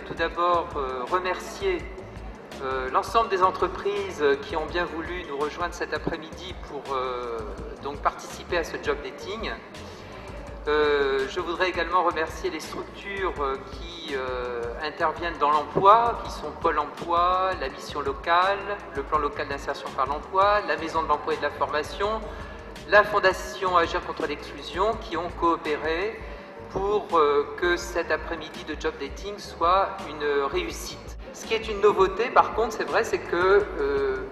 Tout d'abord remercier l'ensemble des entreprises qui ont bien voulu nous rejoindre cet après-midi pour donc participer à ce job dating. Je voudrais également remercier les structures qui interviennent dans l'emploi, qui sont Pôle emploi, la mission locale, le plan local d'insertion par l'emploi, la maison de l'emploi et de la formation, la fondation Agir contre l'exclusion, qui ont coopéré pour que cet après-midi de job dating soit une réussite. Ce qui est une nouveauté, par contre, c'est vrai, c'est que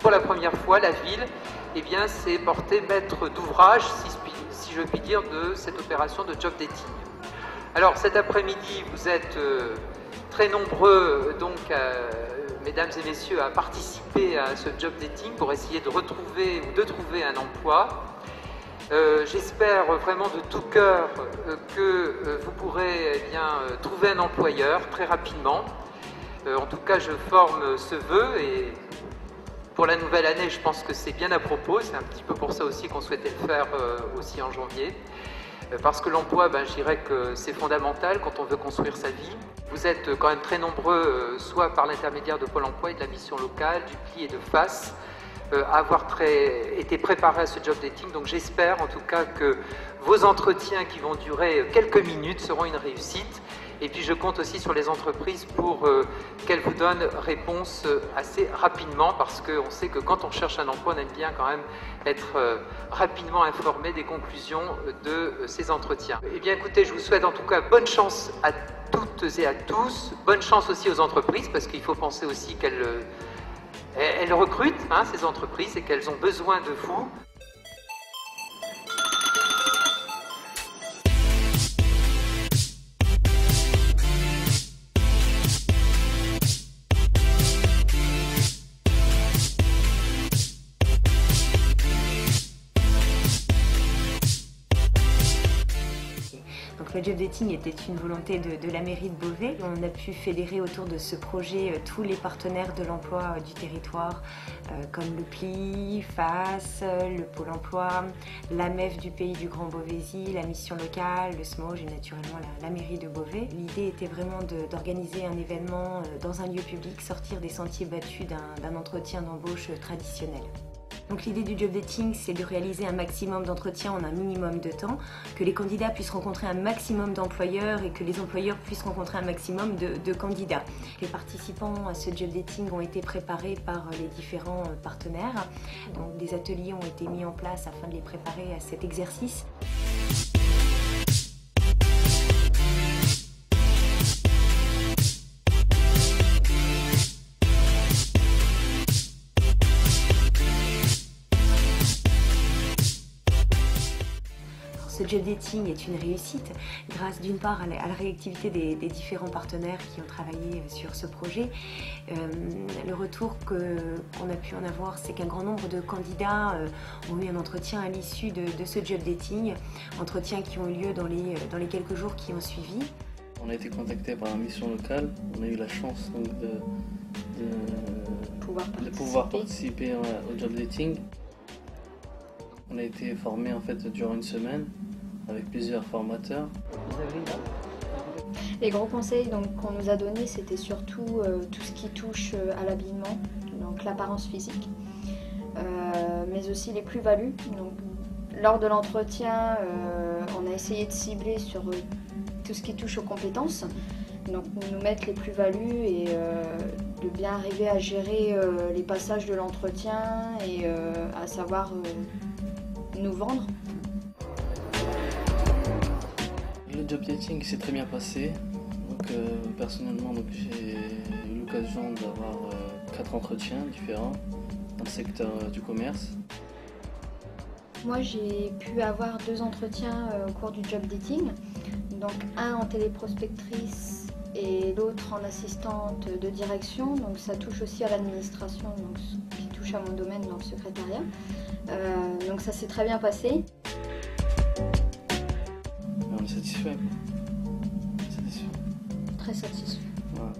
pour la première fois, la ville s'est portée maître d'ouvrage, si je puis dire, de cette opération de job dating. Alors cet après-midi, vous êtes très nombreux, donc, mesdames et messieurs, à participer à ce job dating pour essayer de retrouver ou de trouver un emploi. J'espère vraiment de tout cœur que vous pourrez trouver un employeur très rapidement. En tout cas, je forme ce vœu et pour la nouvelle année, je pense que c'est bien à propos. C'est un petit peu pour ça aussi qu'on souhaitait le faire aussi en janvier. Parce que l'emploi, je dirais que c'est fondamental quand on veut construire sa vie. Vous êtes quand même très nombreux, soit par l'intermédiaire de Pôle emploi et de la mission locale, du PLI et de FAS, à avoir été préparés à ce job dating. Donc j'espère en tout cas que vos entretiens qui vont durer quelques minutes seront une réussite. Et puis je compte aussi sur les entreprises pour qu'elles vous donnent réponse assez rapidement, parce qu'on sait que quand on cherche un emploi, on aime bien quand même être rapidement informé des conclusions de ces entretiens. Eh bien écoutez, je vous souhaite en tout cas bonne chance à toutes et à tous, bonne chance aussi aux entreprises, parce qu'il faut penser aussi qu'elles recrutent ces entreprises et qu'elles ont besoin de vous. Donc le job dating était une volonté de la mairie de Beauvais. On a pu fédérer autour de ce projet tous les partenaires de l'emploi du territoire, comme le PLI, FAS, le Pôle emploi, l'AMEF du pays du Grand Beauvaisis, la mission locale, le SMOJ et naturellement la mairie de Beauvais. L'idée était vraiment d'organiser un événement dans un lieu public, sortir des sentiers battus d'un entretien d'embauche traditionnel. Donc l'idée du job dating, c'est de réaliser un maximum d'entretiens en un minimum de temps, que les candidats puissent rencontrer un maximum d'employeurs et que les employeurs puissent rencontrer un maximum de candidats. Les participants à ce job dating ont été préparés par les différents partenaires. Donc des ateliers ont été mis en place afin de les préparer à cet exercice. Ce job dating est une réussite grâce d'une part à la réactivité des différents partenaires qui ont travaillé sur ce projet. Le retour qu'on a pu en avoir, c'est qu'un grand nombre de candidats ont eu un entretien à l'issue de ce job dating, entretiens qui ont eu lieu dans les quelques jours qui ont suivi. On a été contacté par la mission locale, on a eu la chance donc, de pouvoir participer au job dating. On a été formé en fait durant une semaine avec plusieurs formateurs. Les gros conseils qu'on nous a donnés, c'était surtout tout ce qui touche à l'habillement, donc l'apparence physique, mais aussi les plus-values. Lors de l'entretien, on a essayé de cibler sur tout ce qui touche aux compétences, donc nous mettre les plus-values et de bien arriver à gérer les passages de l'entretien et à savoir nous vendre. Le job dating s'est très bien passé. Donc, personnellement, j'ai eu l'occasion d'avoir 4 entretiens différents dans le secteur du commerce. Moi, j'ai pu avoir 2 entretiens au cours du job dating. Donc un en téléprospectrice et l'autre en assistante de direction. Donc ça touche aussi à l'administration, qui touche à mon domaine dans le secrétariat. Donc ça s'est très bien passé. satisfait. Satisfait. Très satisfait. Voilà.